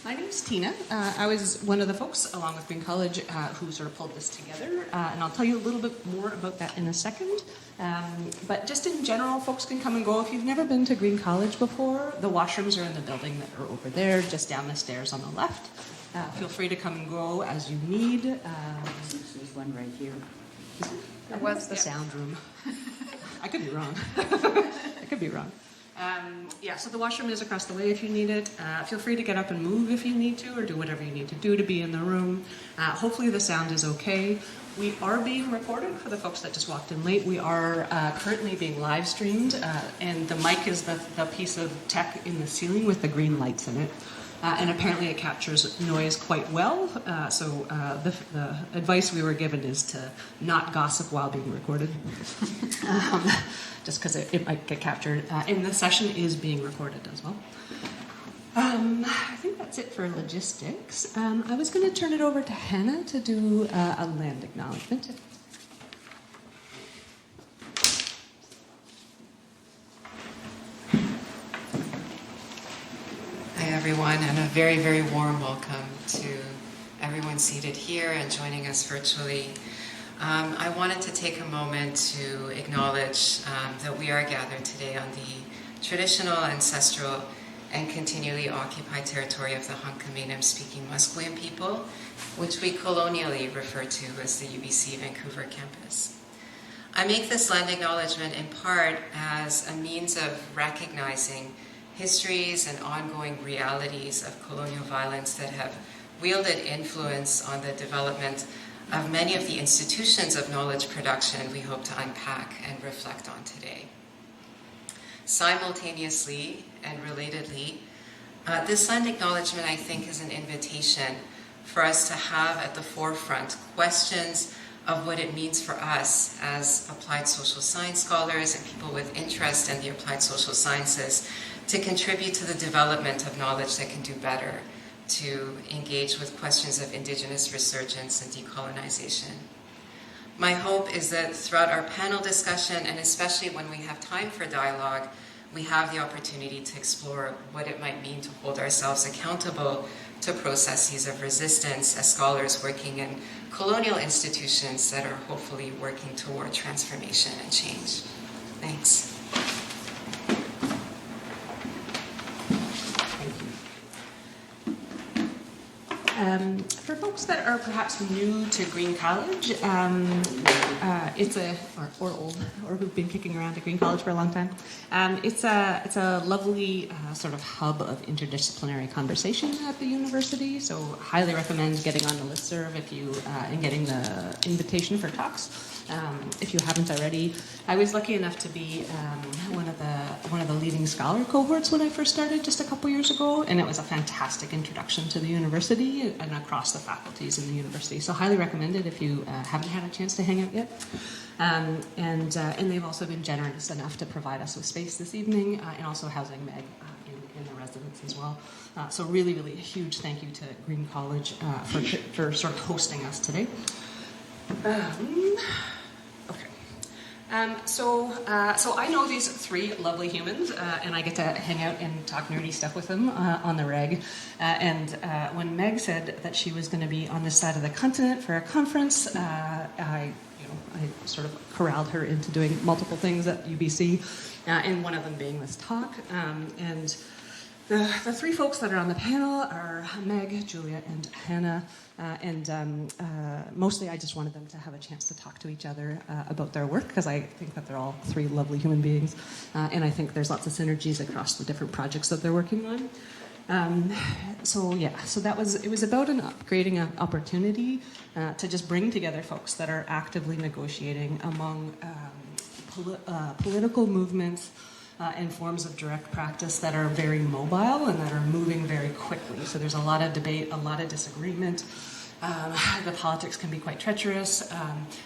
My name is Tina. I was one of the folks, along with Green College, who sort of pulled this together, and I'll tell you a little bit more about that in a second. But just in general, folks can come and go. If you've never been to Green College before, the washrooms are in the building that are over there, just down the stairs on the left. Feel free to come and go as you need. There's one right here. That was the sound room. I could be wrong. I could be wrong. So the washroom is across the way if you need it. Feel free to get up and move if you need to, or do whatever you need to do to be in the room. Hopefully the sound is okay. We are being recorded for the folks that just walked in late. We are currently being live streamed, and the mic is the piece of tech in the ceiling with the green lights in it. And apparently it captures noise quite well, so the advice we were given is to not gossip while being recorded, just because it might get captured. And the session is being recorded as well. I think that's it for logistics. I was going to turn it over to Hannah to do a land acknowledgement. Hi everyone, and a very, very warm welcome to everyone seated here and joining us virtually. I wanted to take a moment to acknowledge that we are gathered today on the traditional, ancestral, and continually occupied territory of the Hunkaminam-speaking Musqueam people, which we colonially refer to as the UBC Vancouver campus. I make this land acknowledgement in part as a means of recognizing histories and ongoing realities of colonial violence that have wielded influence on the development of many of the institutions of knowledge production we hope to unpack and reflect on today. Simultaneously and relatedly, this land acknowledgement, I think, is an invitation for us to have at the forefront questions of what it means for us as applied social science scholars and people with interest in the applied social sciences to contribute to the development of knowledge that can do better, to engage with questions of Indigenous resurgence and decolonization. My hope is that throughout our panel discussion, and especially when we have time for dialogue, we have the opportunity to explore what it might mean to hold ourselves accountable to processes of resistance as scholars working in colonial institutions that are hopefully working toward transformation and change. Thanks. For folks that are perhaps new to Green College, it's old, or who've been kicking around at Green College for a long time, it's a lovely sort of hub of interdisciplinary conversation at the university. So highly recommend getting on the listserv and getting the invitation for talks. If you haven't already. I was lucky enough to be one of the leading scholar cohorts when I first started just a couple years ago, and it was a fantastic introduction to the university and across the faculties in the university. So highly recommend it if you haven't had a chance to hang out yet. And they've also been generous enough to provide us with space this evening and also housing Meg in the residence as well. So really, really a huge thank you to Green College for sort of hosting us today. So I know these three lovely humans, and I get to hang out and talk nerdy stuff with them on the reg. And when Meg said that she was going to be on this side of the continent for a conference, I sort of corralled her into doing multiple things at UBC, and one of them being this talk. And the three folks that are on the panel are Meg, Julia, and Hannah. Mostly I just wanted them to have a chance to talk to each other about their work, because I think that they're all three lovely human beings. And I think there's lots of synergies across the different projects that they're working on. So it was about creating an opportunity to just bring together folks that are actively negotiating among political movements and forms of direct practice that are very mobile and that are moving very quickly. So there's a lot of debate, a lot of disagreement. The politics can be quite treacherous,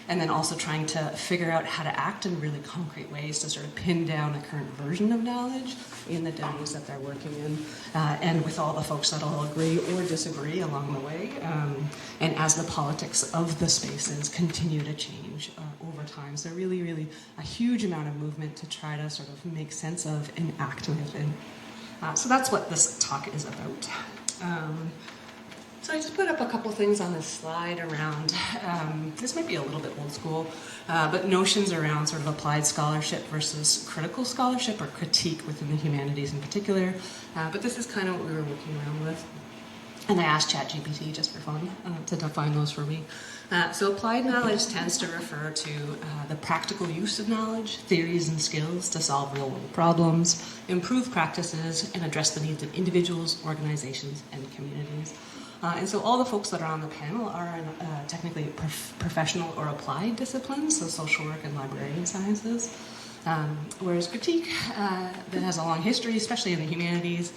and then also trying to figure out how to act in really concrete ways to sort of pin down a current version of knowledge in the domains that they're working in, and with all the folks that all agree or disagree along the way, and as the politics of the spaces continue to change over time. So really, really a huge amount of movement to try to sort of make sense of and act within. So that's what this talk is about. So I just put up a couple things on this slide around, this might be a little bit old school, but notions around sort of applied scholarship versus critical scholarship or critique within the humanities in particular. But this is kind of what we were working around with. And I asked ChatGPT just for fun to define those for me. So applied knowledge tends to refer to the practical use of knowledge, theories and skills to solve real-world problems, improve practices, and address the needs of individuals, organizations, and communities. And so all the folks that are on the panel are in technically professional or applied disciplines, so social work and librarian sciences. Whereas critique, that has a long history, especially in the humanities,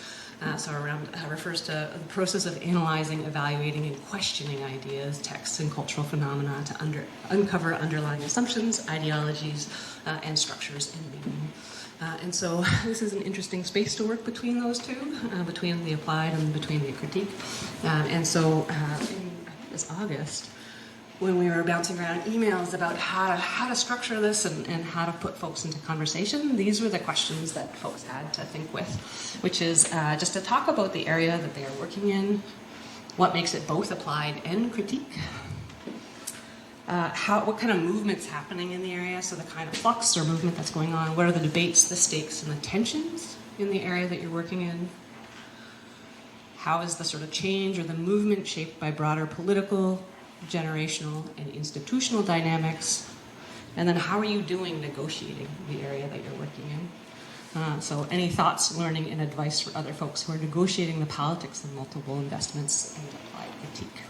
refers to the process of analyzing, evaluating, and questioning ideas, texts, and cultural phenomena to uncover underlying assumptions, ideologies, and structures in meaning. And so this is an interesting space to work between those two, between the applied and between the critique. And so in this August, when we were bouncing around emails about how to structure this and how to put folks into conversation, these were the questions that folks had to think with, which is just to talk about the area that they are working in, what makes it both applied and critique, what kind of movement's happening in the area, so the kind of flux or movement that's going on, what are the debates, the stakes, and the tensions in the area that you're working in, how is the sort of change or the movement shaped by broader political, generational, and institutional dynamics, and then how are you doing negotiating the area that you're working in. So any thoughts, learning, and advice for other folks who are negotiating the politics of multiple investments and applied critique.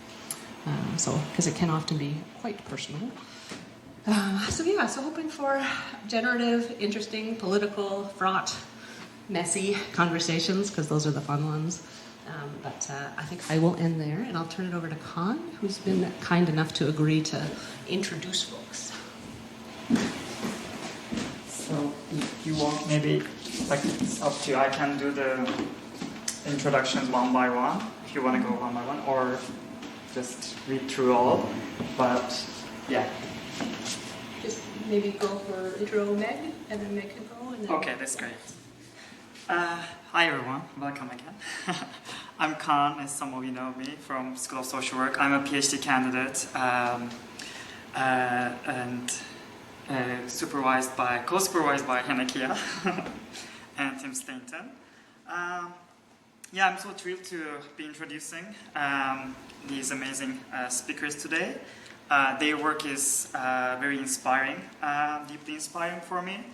Because it can often be quite personal. So hoping for generative, interesting, political, fraught, messy conversations, because those are the fun ones. But I think I will end there, and I'll turn it over to Khan, who's been kind enough to agree to introduce folks. So if you want, maybe, like, it's up to you. I can do the introductions one by one, if you want to go one by one, or just read through all. But, yeah. Just maybe go for intro Meg, and then Meg can go. And then Okay, that's great. Hi everyone, welcome again. I'm Khan, as some of you know me, from School of Social Work. I'm a PhD candidate and co-supervised by Henekia and Tim Stainton. I'm so thrilled to be introducing these amazing speakers today. Their work is very inspiring, deeply inspiring for me,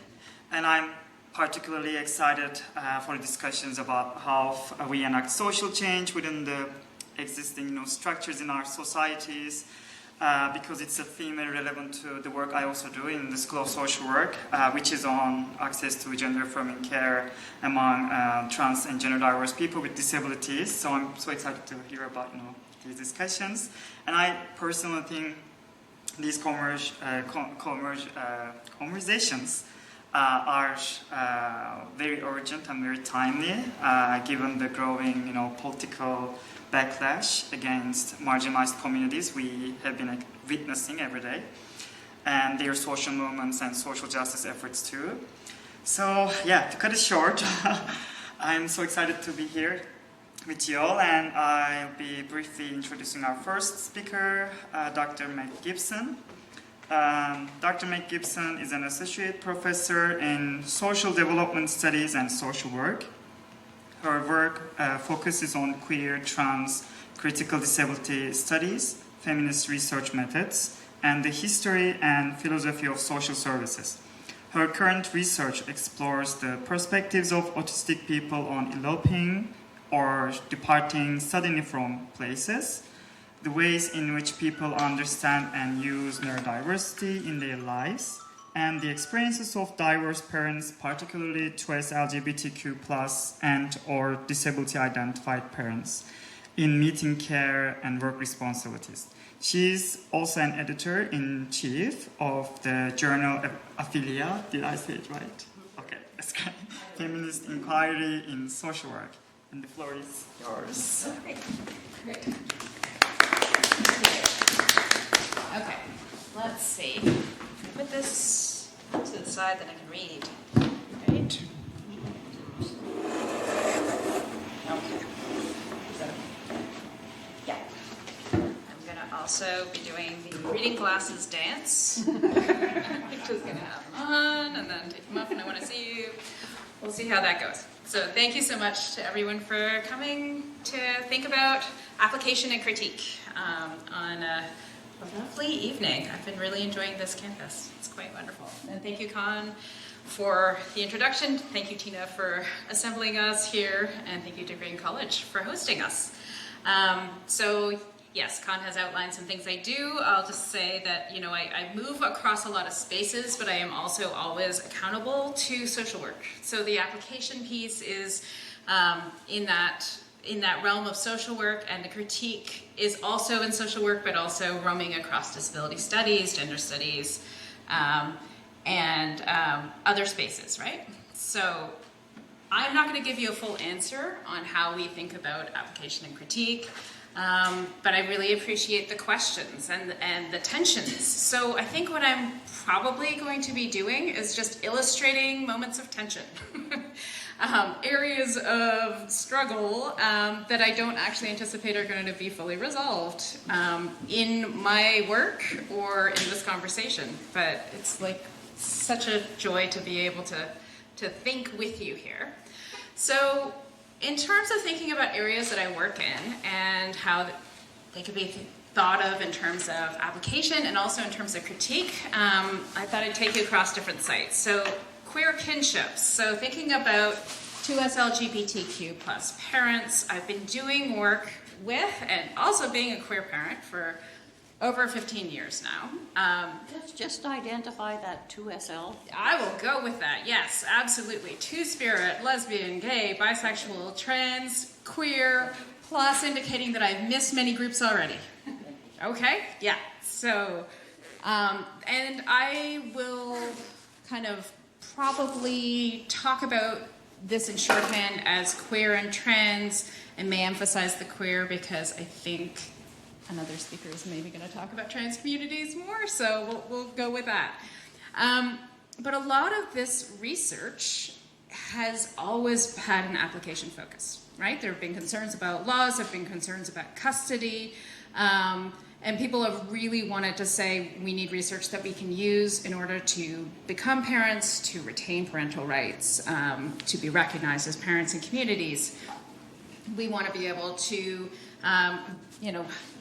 and I'm particularly excited for discussions about how we enact social change within the existing structures in our societies, because it's a theme very relevant to the work I also do in the School of Social Work, which is on access to gender-affirming care among trans and gender-diverse people with disabilities. So I'm so excited to hear about these discussions, and I personally think these conversations are very urgent and very timely, given the growing, political backlash against marginalized communities we have been witnessing every day, and their social movements and social justice efforts too. So, to cut it short, I'm so excited to be here with you all, and I'll be briefly introducing our first speaker, Dr. Meg Gibson. Dr. Meg Gibson is an associate professor in social development studies and social work. Her work focuses on queer, trans, critical disability studies, feminist research methods, and the history and philosophy of social services. Her current research explores the perspectives of autistic people on eloping or departing suddenly from places, the ways in which people understand and use neurodiversity in their lives, and the experiences of diverse parents, particularly choice LGBTQ+ and or disability-identified parents, in meeting care and work responsibilities. She's also an editor-in-chief of the journal Affiliate. Did I say it right? Okay, that's great. Feminist Inquiry in Social Work. And the floor is yours. Great. Okay, let's see. Put this to the side that I can read. Right? Okay. also be doing the reading glasses dance. I'm just going to have them on and then take them off, and I want to see you. We'll see how that goes. So thank you so much to everyone for coming to think about application and critique on a lovely evening. I've been really enjoying this campus. It's quite wonderful. And thank you, Con, for the introduction. Thank you, Tina, for assembling us here. And thank you to Green College for hosting us. So yes, Con has outlined some things I do. I'll just say that, you know, I move across a lot of spaces, but I am also always accountable to social work. So the application piece is in that realm of social work, and the critique is also in social work, but also roaming across disability studies, gender studies, and other spaces, right? So I'm not going to give you a full answer on how we think about application and critique, but I really appreciate the questions and the tensions. So I think what I'm probably going to be doing is just illustrating moments of tension. Areas of struggle that I don't actually anticipate are going to be fully resolved in my work or in this conversation. But it's like such a joy to be able to think with you here. So in terms of thinking about areas that I work in and how they could be thought of in terms of application and also in terms of critique, I thought I'd take you across different sites. So queer kinships. So thinking about 2S LGBTQ plus parents. I've been doing work with and also being a queer parent for over 15 years now. Just identify that 2SL. I will go with that, yes, absolutely. Two-spirit, lesbian, gay, bisexual, trans, queer, plus indicating that I've missed many groups already. Okay, yeah, so, and I will kind of probably talk about this in shorthand as queer and trans, and may emphasize the queer because I think another speaker is maybe going to talk about trans communities more, so we'll go with that. But a lot of this research has always had an application focus, right? There have been concerns about laws, there have been concerns about custody, and people have really wanted to say we need research that we can use in order to become parents, to retain parental rights, to be recognized as parents in communities. We want to be able to,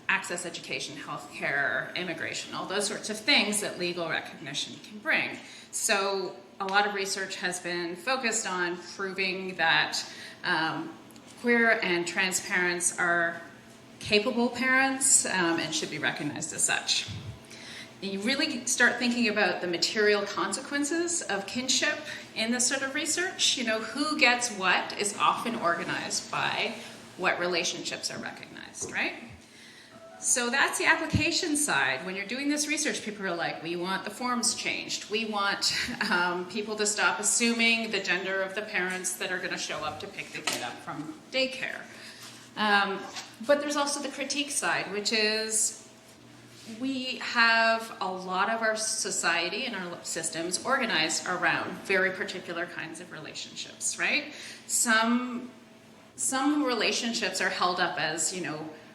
access education, healthcare, immigration, all those sorts of things that legal recognition can bring. So a lot of research has been focused on proving that queer and trans parents are capable parents and should be recognized as such. And you really start thinking about the material consequences of kinship in this sort of research. You know, who gets what is often organized by what relationships are recognized, right? So that's the application side. When you're doing this research, people are like, we want the forms changed. We want people to stop assuming the gender of the parents that are going to show up to pick the kid up from daycare. But there's also the critique side, which is we have a lot of our society and our systems organized around very particular kinds of relationships, right? Some relationships are held up as,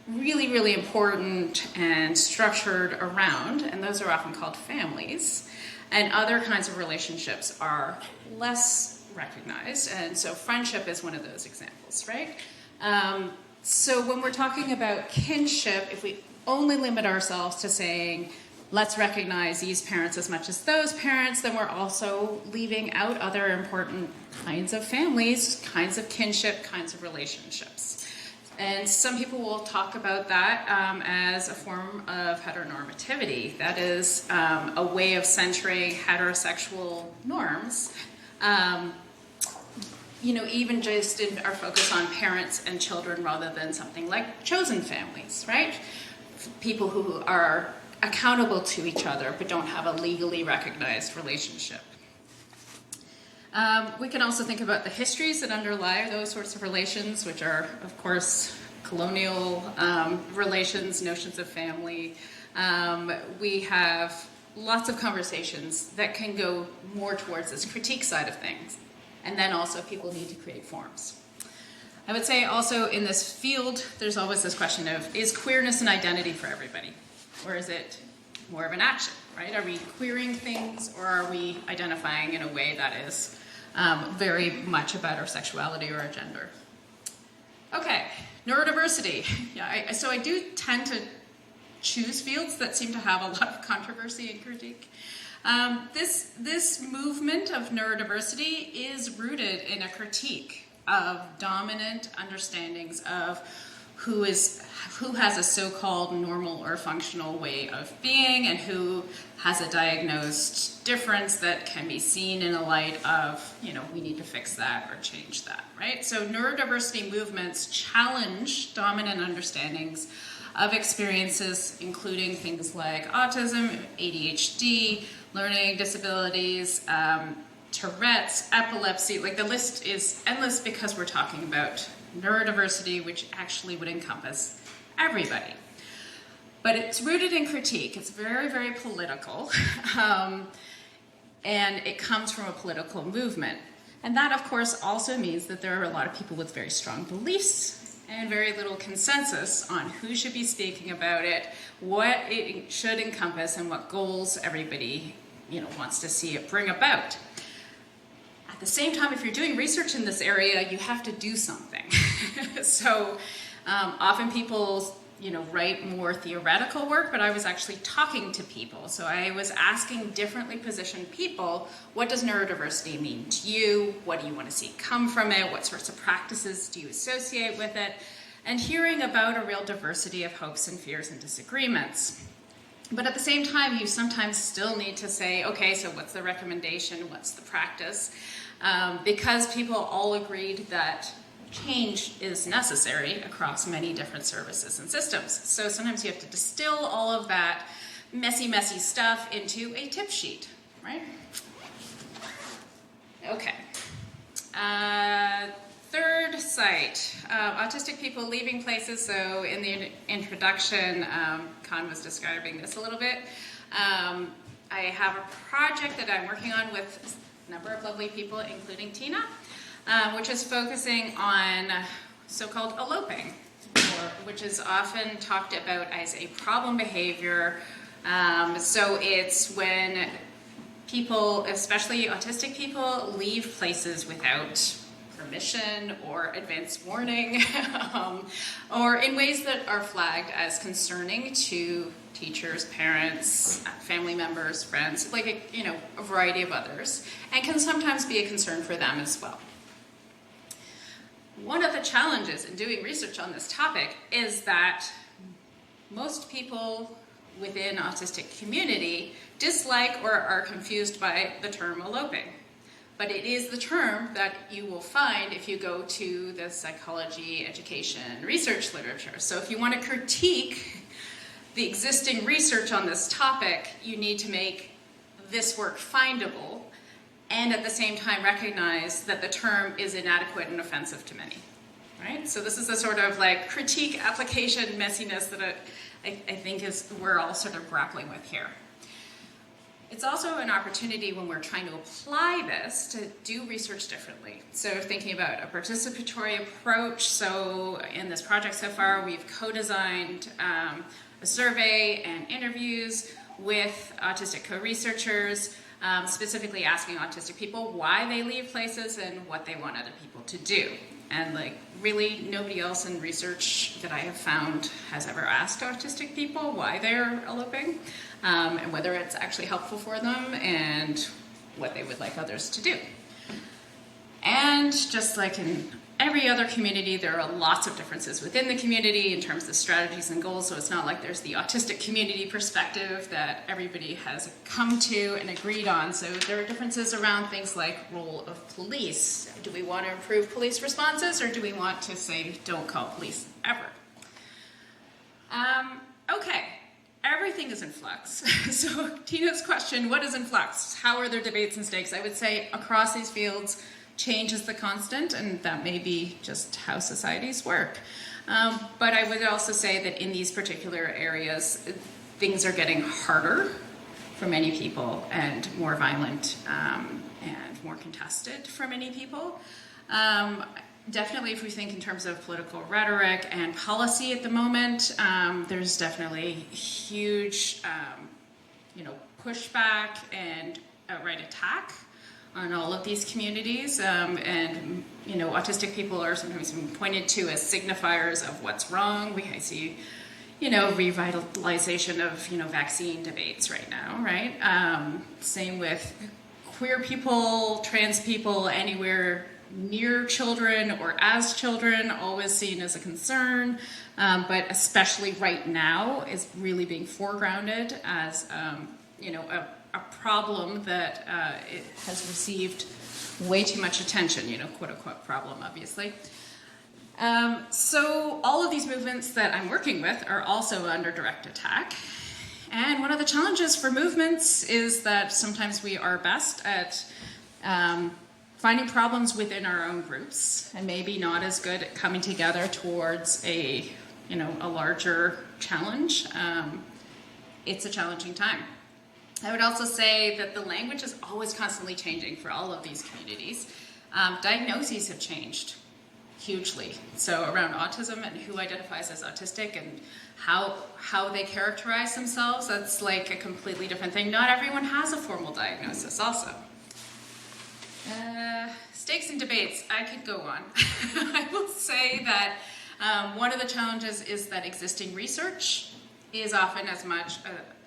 really, really important and structured around, and those are often called families. And other kinds of relationships are less recognized, and so friendship is one of those examples, right? So when we're talking about kinship, if we only limit ourselves to saying, let's recognize these parents as much as those parents, then we're also leaving out other important kinds of families, kinds of kinship, kinds of relationships. And some people will talk about that as a form of heteronormativity. That is a way of centering heterosexual norms. Even just in our focus on parents and children rather than something like chosen families, right? People who are accountable to each other but don't have a legally recognized relationship. We can also think about the histories that underlie those sorts of relations, which are, of course, colonial relations, notions of family. We have lots of conversations that can go more towards this critique side of things. And then also people need to create forms. I would say also in this field, there's always this question of, is queerness an identity for everybody? Or is it more of an action, right? Are we querying things, or are we identifying in a way that is very much about our sexuality or our gender? Okay, neurodiversity. Yeah, so I do tend to choose fields that seem to have a lot of controversy and critique. This movement of neurodiversity is rooted in a critique of dominant understandings of who has a so-called normal or functional way of being, and who has a diagnosed difference that can be seen in the light of, we need to fix that or change that, right? So neurodiversity movements challenge dominant understandings of experiences, including things like autism, ADHD, learning disabilities, Tourette's, epilepsy. Like, the list is endless because we're talking about neurodiversity, which actually would encompass everybody. But it's rooted in critique. It's very, very political. And it comes from a political movement. And that, of course, also means that there are a lot of people with very strong beliefs and very little consensus on who should be speaking about it, what it should encompass, and what goals everybody wants to see it bring about. At the same time, if you're doing research in this area, you have to do something. So often people write more theoretical work, but I was actually talking to people. So I was asking differently positioned people, what does neurodiversity mean to you? What do you want to see come from it? What sorts of practices do you associate with it? And hearing about a real diversity of hopes and fears and disagreements. But at the same time, you sometimes still need to say, okay, so what's the recommendation? What's the practice? Because people all agreed that change is necessary across many different services and systems. So sometimes you have to distill all of that messy stuff into a tip sheet, right? Okay. Third site, autistic people leaving places. So in the introduction, Con was describing this a little bit. I have a project that I'm working on with a number of lovely people, including Tina, which is focusing on so-called eloping, which is often talked about as a problem behavior. So it's when people, especially autistic people, leave places without permission or advance warning, or in ways that are flagged as concerning to teachers, parents, family members, friends, like a variety of others, and can sometimes be a concern for them as well. One of the challenges in doing research on this topic is that most people within autistic community dislike or are confused by the term eloping. But it is the term that you will find if you go to the psychology, education, research literature. So if you want to critique the existing research on this topic, you need to make this work findable, and at the same time recognize that the term is inadequate and offensive to many, right? So this is the sort of like critique, application, messiness that I think we're all sort of grappling with here. It's also an opportunity when we're trying to apply this to do research differently. So thinking about a participatory approach. So in this project so far, we've co-designed a survey and interviews with autistic co-researchers, specifically asking autistic people why they leave places and what they want other people to do. And really nobody else in research that I have found has ever asked autistic people why they're eloping, and whether it's actually helpful for them and what they would like others to do. And just like in every other community, there are lots of differences within the community in terms of strategies and goals, so it's not like there's the autistic community perspective that everybody has come to and agreed on. So there are differences around things like role of police. Do we want to improve police responses, or do we want to say don't call police ever? Okay, everything is in flux. So Tina's question, what is in flux? How are there debates and stakes? I would say across these fields, change is the constant, and that may be just how societies work. But I would also say that in these particular areas, things are getting harder for many people, and more violent and more contested for many people. definitely, if we think in terms of political rhetoric and policy at the moment, there's definitely huge, pushback and outright attack on all of these communities. And autistic people are sometimes being pointed to as signifiers of what's wrong. I see, revitalization of, vaccine debates right now, right? Same with queer people, trans people, anywhere near children or as children, always seen as a concern, but especially right now is really being foregrounded as, a problem that it has received way too much attention, quote unquote problem, obviously. So all of these movements that I'm working with are also under direct attack. And one of the challenges for movements is that sometimes we are best at finding problems within our own groups and maybe not as good at coming together towards a larger challenge. It's a challenging time. I would also say that the language is always constantly changing for all of these communities. Diagnoses have changed hugely. So around autism and who identifies as autistic and how they characterize themselves, that's like a completely different thing. Not everyone has a formal diagnosis also. Stakes and debates, I could go on. I will say that one of the challenges is that existing research is often as much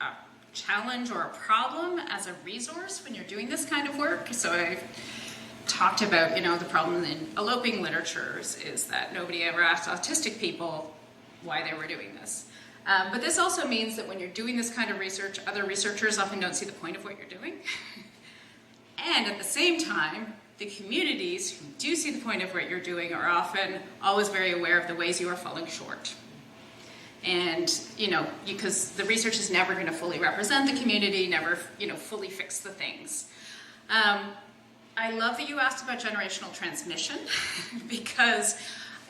a challenge or a problem as a resource when you're doing this kind of work. So I've talked about, the problem in eloping literatures is that nobody ever asked autistic people why they were doing this. But this also means that when you're doing this kind of research, other researchers often don't see the point of what you're doing. And at the same time, the communities who do see the point of what you're doing are often always very aware of the ways you are falling short. And, because the research is never going to fully represent the community, never, fully fix the things. I love that you asked about generational transmission because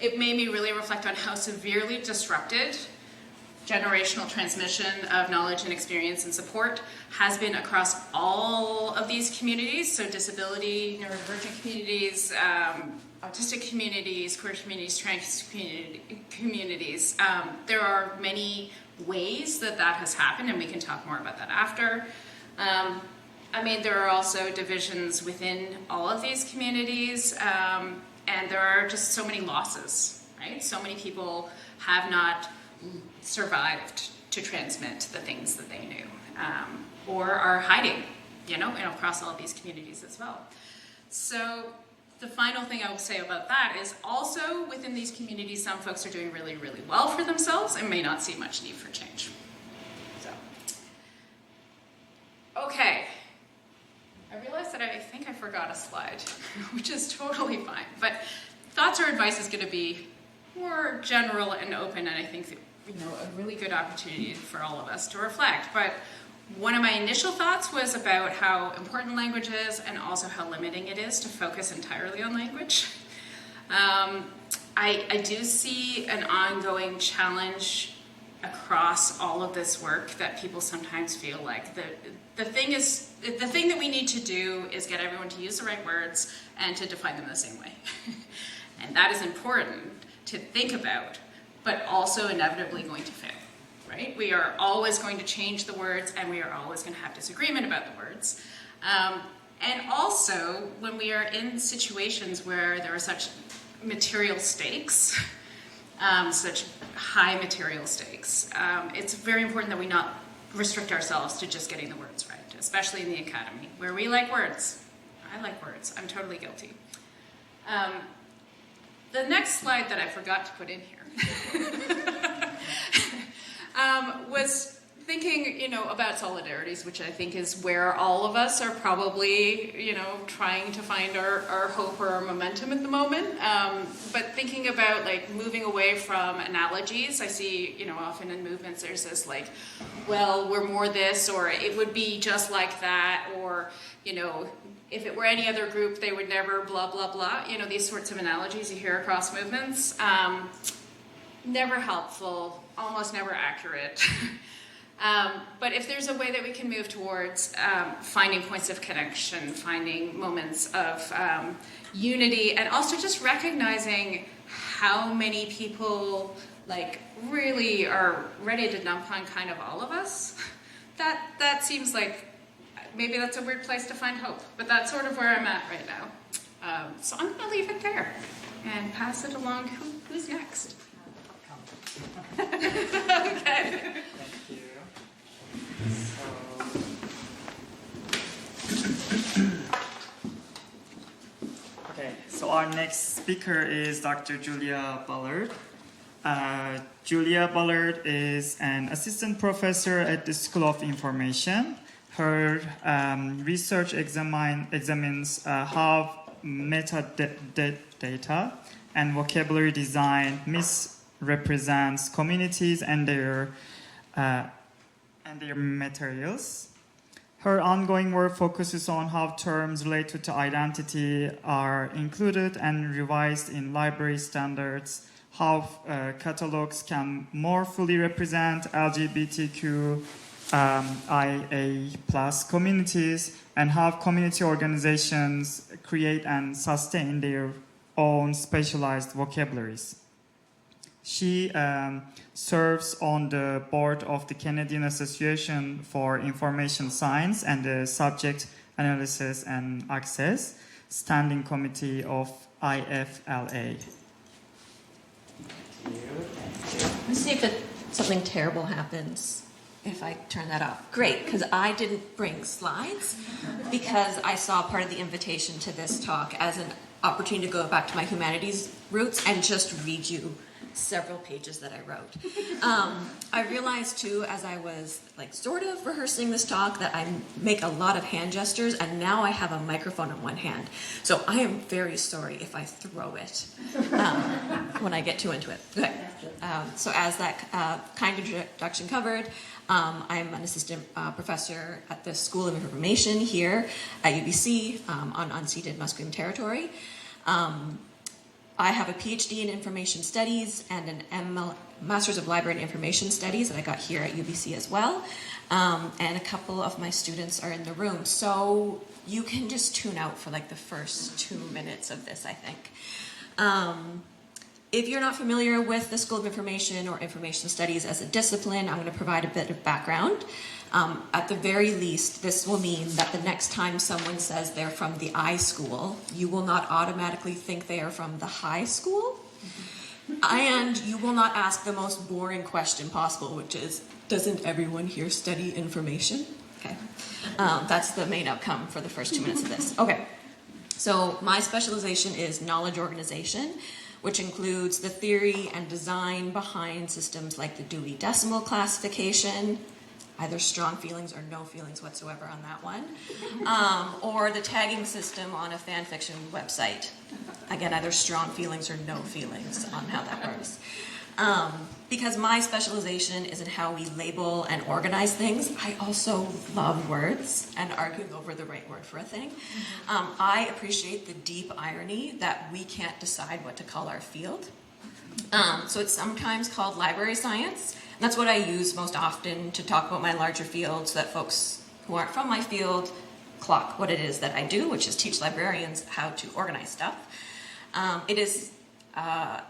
it made me really reflect on how severely disrupted generational transmission of knowledge and experience and support has been across all of these communities. So disability, neurodivergent communities, autistic communities, queer communities, trans communities. There are many ways that has happened, and we can talk more about that after. There are also divisions within all of these communities, and there are just so many losses, right? So many people have not survived to transmit the things that they knew, or are hiding, across all of these communities as well. So the final thing I will say about that is also within these communities, some folks are doing really, really well for themselves and may not see much need for change. So, okay. I realized that I think I forgot a slide, which is totally fine. But thoughts or advice is going to be more general and open, and I think that, a really good opportunity for all of us to reflect. But one of my initial thoughts was about how important language is and also how limiting it is to focus entirely on language. I do see an ongoing challenge across all of this work that people sometimes feel like the thing that we need to do is get everyone to use the right words and to define them the same way. And that is important to think about, but also inevitably going to fail, right? We are always going to change the words, and we are always going to have disagreement about the words. And also, when we are in situations where there are such material stakes, such high material stakes, it's very important that we not restrict ourselves to just getting the words right, especially in the academy, where we like words. I like words. I'm totally guilty. The next slide that I forgot to put in here was thinking, about solidarities, which I think is where all of us are probably, trying to find our hope or our momentum at the moment. But thinking about moving away from analogies, I see, often in movements there's this well, we're more this, or it would be just like that, or, if it were any other group, they would never blah, blah, blah. These sorts of analogies you hear across movements. Never helpful, almost never accurate. But if there's a way that we can move towards finding points of connection, finding moments of unity, and also just recognizing how many people like really are ready to dump on kind of all of us, that seems like maybe that's a weird place to find hope, but that's sort of where I'm at right now. So I'm going to leave it there and pass it along. Who's next? Okay. Thank you. So our next speaker is Dr. Julia Ballard. Julia Ballard is an assistant professor at the School of Information. Her research examines how metadata and vocabulary design misrepresents communities and their materials. Her ongoing work focuses on how terms related to identity are included and revised in library standards, how catalogs can more fully represent LGBTQIA+ communities, and how community organizations create and sustain their own specialized vocabularies. She serves on the board of the Canadian Association for Information Science and the Subject Analysis and Access Standing Committee of IFLA. Let's see if something terrible happens if I turn that off. Great, because I didn't bring slides because I saw part of the invitation to this talk as an opportunity to go back to my humanities roots and just read you several pages that I wrote. I realized too, as I was like sort of rehearsing this talk, that I make a lot of hand gestures, and now I have a microphone in one hand. So I am very sorry if I throw it when I get too into it. Okay. So as that kind introduction covered, I'm an assistant professor at the School of Information here at UBC on unceded Musqueam territory. I have a PhD in Information Studies and an Master's of Library and Information Studies that I got here at UBC as well. And a couple of my students are in the room. So you can just tune out for like the first 2 minutes of this, I think. If you're not familiar with the School of Information or Information Studies as a discipline, I'm going to provide a bit of background. At the very least, this will mean that the next time someone says they're from the I school, you will not automatically think they are from the high school. And you will not ask the most boring question possible, which is, doesn't everyone here study information? Okay. That's the main outcome for the first 2 minutes of this. Okay. So my specialization is knowledge organization, which includes the theory and design behind systems like the Dewey Decimal Classification, either strong feelings or no feelings whatsoever on that one, or the tagging system on a fan fiction website. Again, either strong feelings or no feelings on how that works. Because my specialization is in how we label and organize things, I also love words and arguing over the right word for a thing. I appreciate the deep irony that we can't decide what to call our field. So it's sometimes called library science. And that's what I use most often to talk about my larger field so that folks who aren't from my field clock what it is that I do, which is teach librarians how to organize stuff. It is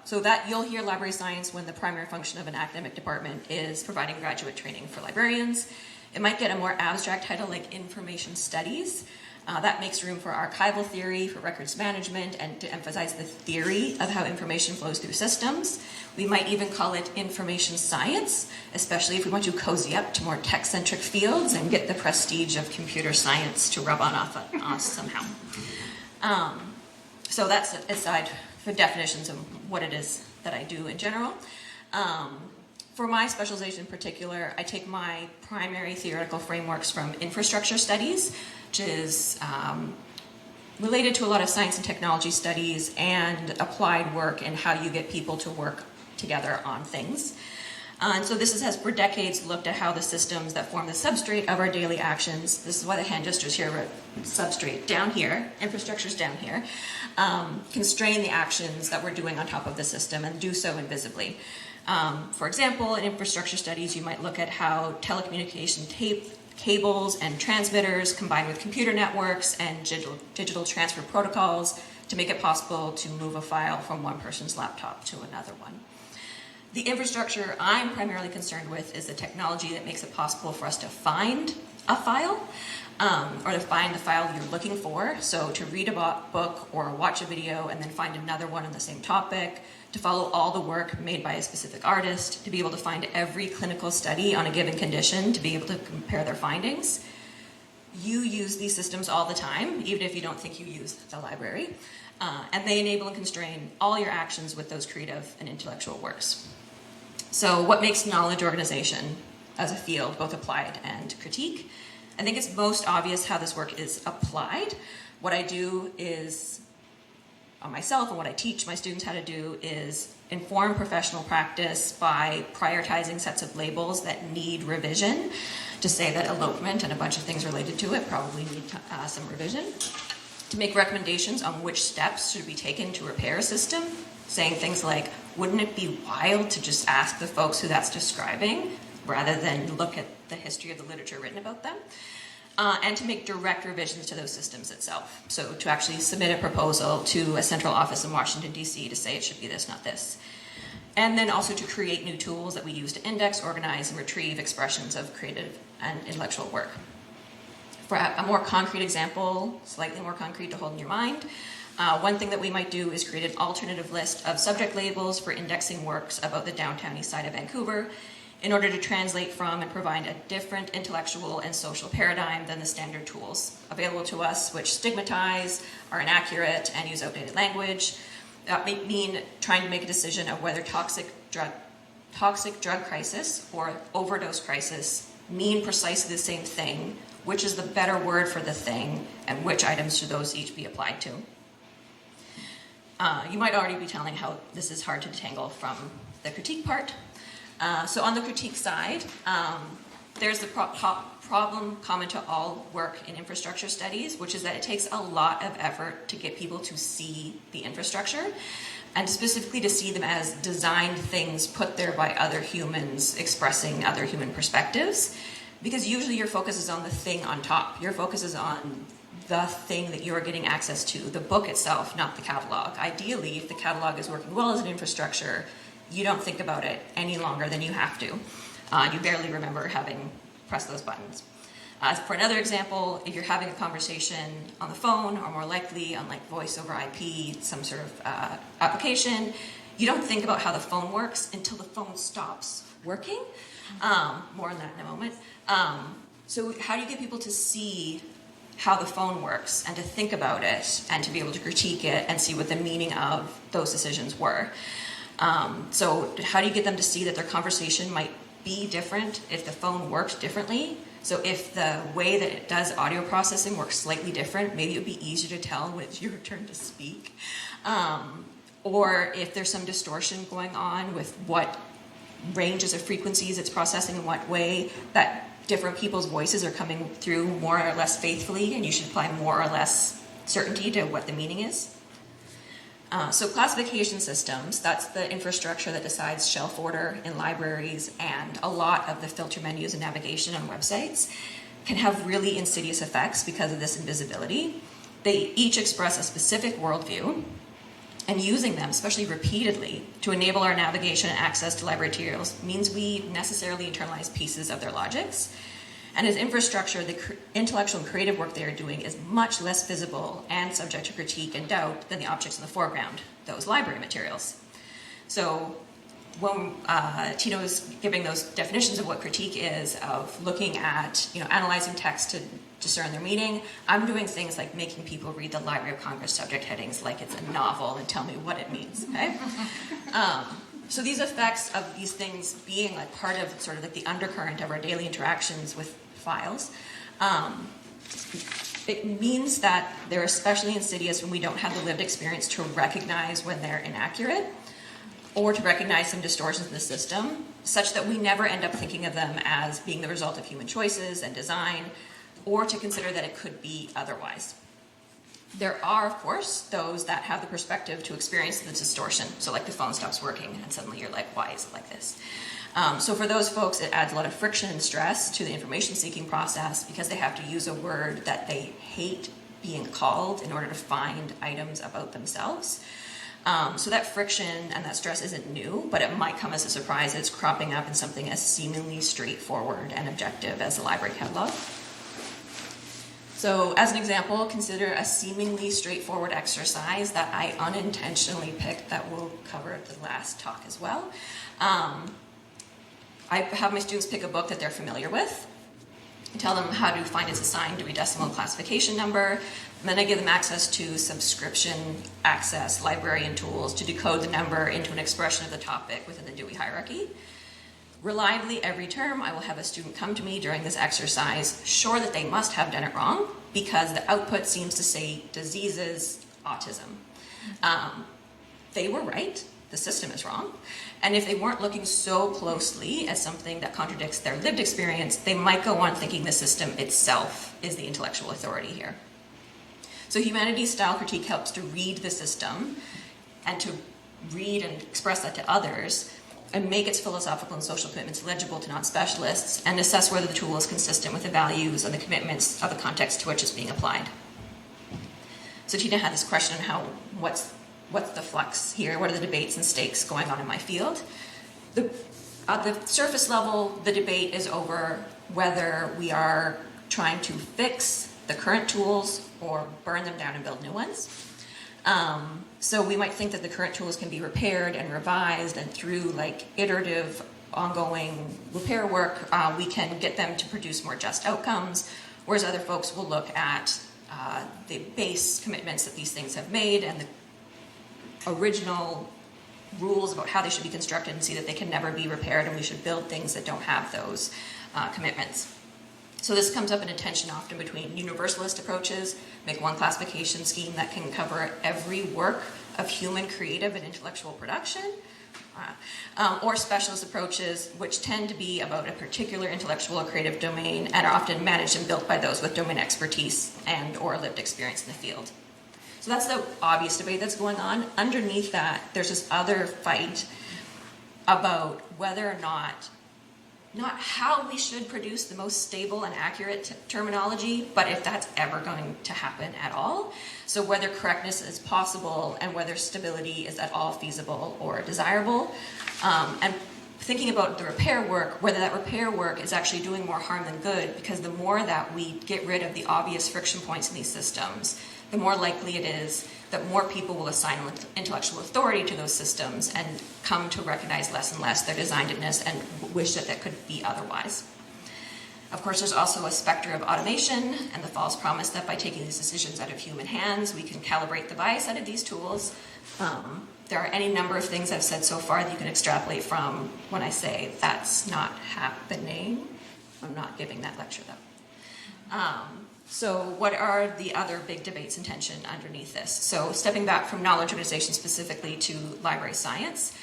so that you'll hear library science when the primary function of an academic department is providing graduate training for librarians. It might get a more abstract title like information studies. That makes room for archival theory, for records management, and to emphasize the theory of how information flows through systems. We might even call it information science, especially if we want to cozy up to more tech-centric fields and get the prestige of computer science to rub on off us somehow. So that's aside for definitions of what it is that I do in general. For my specialization in particular, I take my primary theoretical frameworks from infrastructure studies, which is related to a lot of science and technology studies and applied work and how you get people to work together on things. And so this has for decades looked at how the systems that form the substrate of our daily actions, this is why the hand gestures here, but substrate down here, infrastructure's down here, constrain the actions that we're doing on top of the system and do so invisibly. For example, in infrastructure studies, you might look at how telecommunication cables and transmitters combine with computer networks and digital transfer protocols to make it possible to move a file from one person's laptop to another one. The infrastructure I'm primarily concerned with is the technology that makes it possible for us to find a file, or to find the file you're looking for. So to read a book or watch a video and then find another one on the same topic, to follow all the work made by a specific artist, to be able to find every clinical study on a given condition, to be able to compare their findings. You use these systems all the time, even if you don't think you use the library, and they enable and constrain all your actions with those creative and intellectual works. So what makes knowledge organization as a field, both applied and critique? I think it's most obvious how this work is applied. What I do is, on myself, and what I teach my students how to do is inform professional practice by prioritizing sets of labels that need revision. To say that elopement and a bunch of things related to it probably need some revision. To make recommendations on which steps should be taken to repair a system, saying things like, wouldn't it be wild to just ask the folks who that's describing rather than look at the history of the literature written about them? And to make direct revisions to those systems itself. So to actually submit a proposal to a central office in Washington, D.C. to say it should be this, not this. And then also to create new tools that we use to index, organize, and retrieve expressions of creative and intellectual work. For a more concrete example, slightly more concrete to hold in your mind, one thing that we might do is create an alternative list of subject labels for indexing works about the downtown east side of Vancouver in order to translate from and provide a different intellectual and social paradigm than the standard tools available to us, which stigmatize, are inaccurate, and use outdated language. That may mean trying to make a decision of whether toxic drug crisis or overdose crisis mean precisely the same thing, which is the better word for the thing, and which items should those each be applied to. You might already be telling how this is hard to detangle from the critique part. So on the critique side, there's the problem common to all work in infrastructure studies, which is that it takes a lot of effort to get people to see the infrastructure, and specifically to see them as designed things put there by other humans expressing other human perspectives, because usually your focus is on the thing on top. Your focus is on the thing that you're getting access to, the book itself, not the catalog. Ideally, if the catalog is working well as an infrastructure, you don't think about it any longer than you have to. You barely remember having pressed those buttons. For another example, if you're having a conversation on the phone, or more likely on like voice over IP, some sort of application, you don't think about how the phone works until the phone stops working. More on that in a moment. So how do you get people to see how the phone works and to think about it and to be able to critique it and see what the meaning of those decisions were? So how do you get them to see that their conversation might be different if the phone works differently? So if the way that it does audio processing works slightly different, maybe it would be easier to tell when it's your turn to speak. Or if there's some distortion going on with what ranges of frequencies it's processing in what way, that different people's voices are coming through more or less faithfully, and you should apply more or less certainty to what the meaning is. So classification systems, that's the infrastructure that decides shelf order in libraries and a lot of the filter menus and navigation on websites, can have really insidious effects because of this invisibility. They each express a specific worldview, and using them, especially repeatedly, to enable our navigation and access to library materials means we necessarily internalize pieces of their logics. And as infrastructure, the intellectual and creative work they are doing is much less visible and subject to critique and doubt than the objects in the foreground, those library materials. So when Tino is giving those definitions of what critique is, of looking at, analyzing text to discern their meaning, I'm doing things like making people read the Library of Congress subject headings like it's a novel and tell me what it means, okay? So these effects of these things being like part of sort of like the undercurrent of our daily interactions with files, it means that they're especially insidious when we don't have the lived experience to recognize when they're inaccurate or to recognize some distortions in the system, such that we never end up thinking of them as being the result of human choices and design, or to consider that it could be otherwise. There are, of course, those that have the perspective to experience the distortion. So like the phone stops working and suddenly you're like, why is it like this? So for those folks, it adds a lot of friction and stress to the information seeking process because they have to use a word that they hate being called in order to find items about themselves. So that friction and that stress isn't new, but it might come as a surprise. It's cropping up in something as seemingly straightforward and objective as the library catalog. So as an example, consider a seemingly straightforward exercise that I unintentionally picked that we'll cover at the last talk as well. I have my students pick a book that they're familiar with. I tell them how to find its assigned Dewey Decimal classification number. And then I give them access to subscription access librarian tools to decode the number into an expression of the topic within the Dewey hierarchy. Reliably, every term, I will have a student come to me during this exercise, sure that they must have done it wrong, because the output seems to say diseases, autism. They were right. The system is wrong. And if they weren't looking so closely at something that contradicts their lived experience, they might go on thinking the system itself is the intellectual authority here. So humanities style critique helps to read the system and to read and express that to others and make its philosophical and social commitments legible to non-specialists and assess whether the tool is consistent with the values and the commitments of the context to which it's being applied. So Tina had this question on how, what's the flux here? What are the debates and stakes going on in my field? At the surface level, the debate is over whether we are trying to fix the current tools or burn them down and build new ones. So we might think that the current tools can be repaired and revised, and through like iterative, ongoing repair work, we can get them to produce more just outcomes, whereas other folks will look at the base commitments that these things have made and the original rules about how they should be constructed and see that they can never be repaired, and we should build things that don't have those commitments. So this comes up in a tension often between universalist approaches, make one classification scheme that can cover every work of human creative and intellectual production, or specialist approaches which tend to be about a particular intellectual or creative domain and are often managed and built by those with domain expertise and or lived experience in the field. So that's the obvious debate that's going on. Underneath that, there's this other fight about whether or not how we should produce the most stable and accurate terminology, but if that's ever going to happen at all. So whether correctness is possible and whether stability is at all feasible or desirable. And thinking about the repair work, whether that repair work is actually doing more harm than good, because the more that we get rid of the obvious friction points in these systems, the more likely it is that more people will assign intellectual authority to those systems and come to recognize less and less their designedness and wish that that could be otherwise. Of course, there's also a spectre of automation and the false promise that by taking these decisions out of human hands, we can calibrate the bias out of these tools. There are any number of things I've said so far that you can extrapolate from when I say that's not happening. I'm not giving that lecture though. So what are the other big debates and tension underneath this? So stepping back from knowledge organization specifically to library science,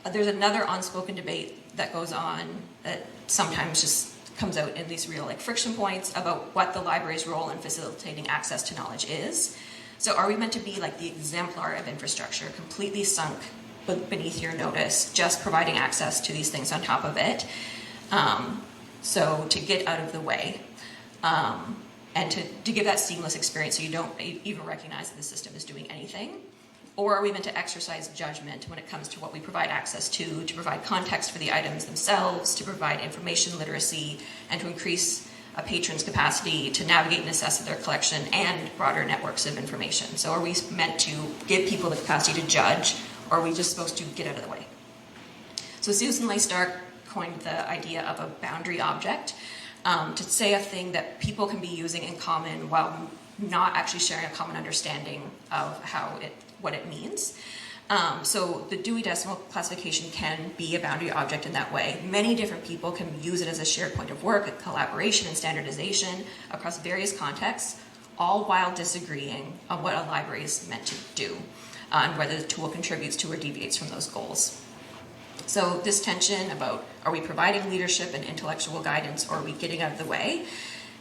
there's another unspoken debate that goes on that sometimes just comes out in these real friction points about what the library's role in facilitating access to knowledge is. So are we meant to be like the exemplar of infrastructure, completely sunk beneath your notice, just providing access to these things on top of it? So to get out of the way. And to give that seamless experience so you don't even recognize that the system is doing anything? Or are we meant to exercise judgment when it comes to what we provide access to provide context for the items themselves, to provide information literacy, and to increase a patron's capacity to navigate and assess their collection and broader networks of information? So are we meant to give people the capacity to judge, or are we just supposed to get out of the way? So Susan Leigh-Stark coined the idea of a boundary object, to say a thing that people can be using in common while not actually sharing a common understanding of what it means. So the Dewey Decimal classification can be a boundary object in that way. Many different people can use it as a shared point of work, collaboration and standardization across various contexts, all while disagreeing on what a library is meant to do, and whether the tool contributes to or deviates from those goals. So this tension about, are we providing leadership and intellectual guidance, or are we getting out of the way,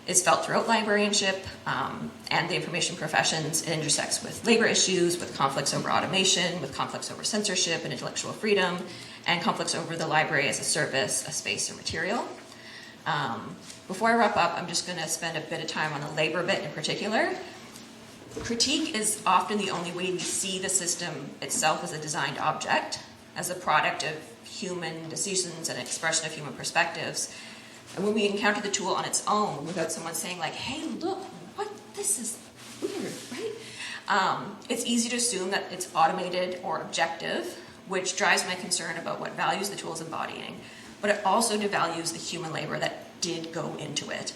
is felt throughout librarianship and the information professions. It intersects with labor issues, with conflicts over automation, with conflicts over censorship and intellectual freedom, and conflicts over the library as a service, a space, or material. Before I wrap up, I'm just going to spend a bit of time on the labor bit in particular. Critique is often the only way we see the system itself as a designed object, as a product of human decisions and expression of human perspectives. And when we encounter the tool on its own, without someone saying like, hey, look, this is weird, right? It's easy to assume that it's automated or objective, which drives my concern about what values the tool is embodying. But it also devalues the human labor that did go into it.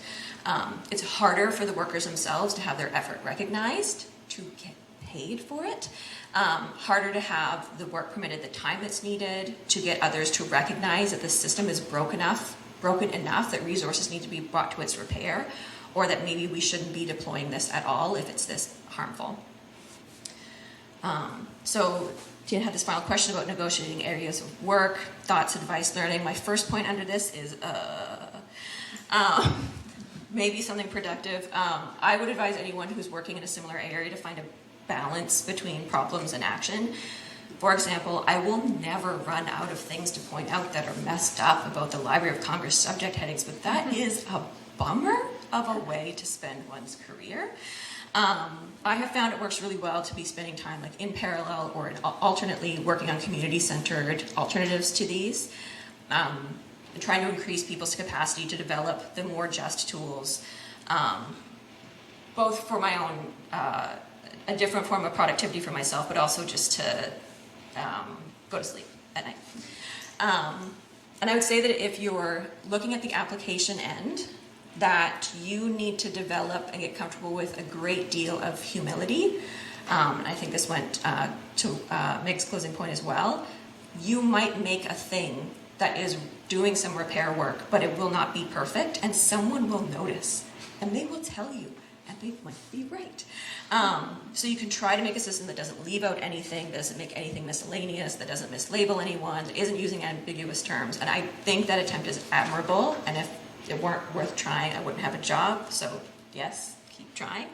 It's harder for the workers themselves to have their effort recognized, to get paid for it. Harder to have the work permitted the time that's needed, to get others to recognize that the system is broken enough that resources need to be brought to its repair, or that maybe we shouldn't be deploying this at all if it's this harmful. So Tina had this final question about negotiating areas of work, thoughts, advice, learning. My first point under this is maybe something productive. I would advise anyone who's working in a similar area to find a balance between problems and action. For example, I will never run out of things to point out that are messed up about the Library of Congress subject headings, but that is a bummer of a way to spend one's career. I have found it works really well to be spending time like in parallel or alternately working on community-centered alternatives to these, and trying to increase people's capacity to develop the more just tools, both for my own, a different form of productivity for myself, but also just to go to sleep at night. And I would say that if you're looking at the application end, that you need to develop and get comfortable with a great deal of humility. And I think this went to Meg's closing point as well. You might make a thing that is doing some repair work, but it will not be perfect, and someone will notice, and they will tell you, and they might be right. So you can try to make a system that doesn't leave out anything, doesn't make anything miscellaneous, that doesn't mislabel anyone, that isn't using ambiguous terms. And I think that attempt is admirable, and if it weren't worth trying, I wouldn't have a job. So yes, keep trying.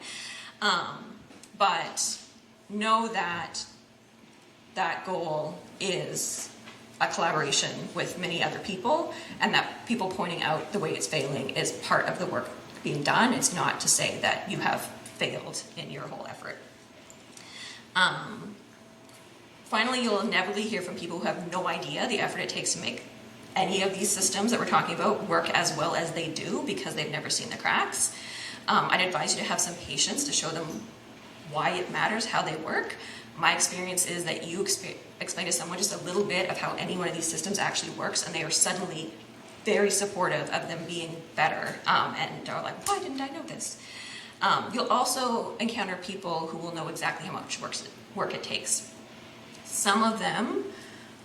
But know that that goal is a collaboration with many other people, and that people pointing out the way it's failing is part of the work being done. It's not to say that you have failed in your whole effort. Finally, you'll inevitably hear from people who have no idea the effort it takes to make any of these systems that we're talking about work as well as they do because they've never seen the cracks. I'd advise you to have some patience to show them why it matters, how they work. My experience is that you explain to someone just a little bit of how any one of these systems actually works, and they are suddenly very supportive of them being better, and are like, why didn't I know this? You'll also encounter people who will know exactly how much work it takes. Some of them